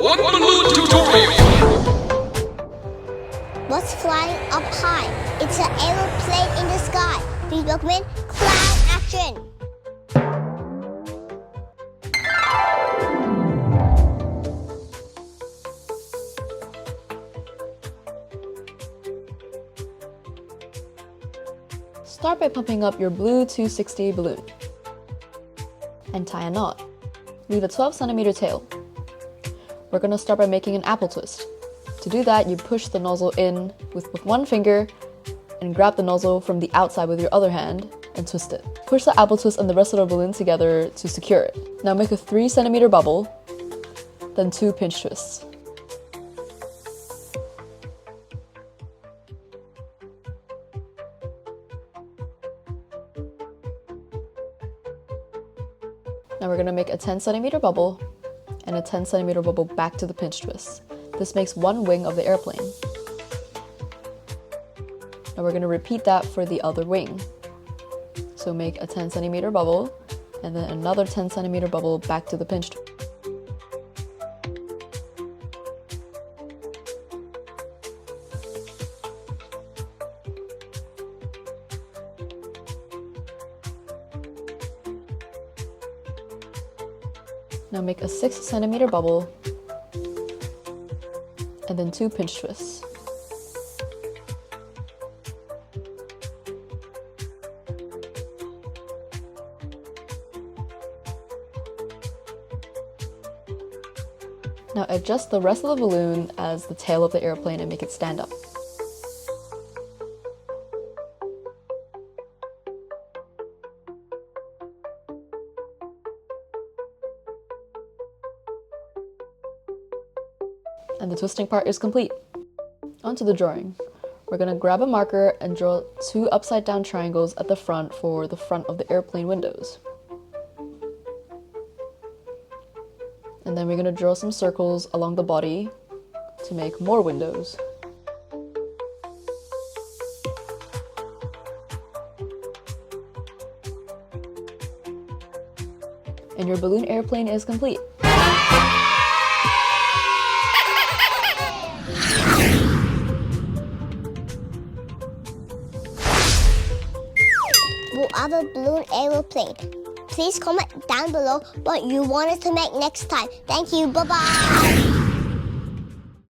One Balloon Tutorial. What's flying up high? It's an aeroplane in the sky. Please welcome in cloud action. Start by pumping up your blue 260 balloon and tie a knot. Leave a 12 centimeter tail. We're going to start by making an apple twist. To do that, you push the nozzle in with one finger and grab the nozzle from the outside with your other hand and twist it. Push the apple twist and the rest of the balloon together to secure it. Now make a 3 centimeter bubble, then 2 pinch twists. Now we're going to make a 10 centimeter bubble and a 10 centimeter bubble back to the pinch twist. This makes one wing of the airplane. Now we're going to repeat that for the other wing. So make a 10 centimeter bubble and then another 10 centimeter bubble back to the pinch twist. Now make a 6 centimeter bubble and then 2 pinch twists. Now adjust the rest of the balloon as the tail of the airplane and make it stand up. And the twisting part is complete. Onto the drawing. We're going to grab a marker and draw 2 upside down triangles at the front for the front of the airplane windows. And then we're going to draw some circles along the body to make more windows. And your balloon airplane is complete. Other balloon aeroplane. Please comment down below what you want us to make next time. Thank you. Bye-bye.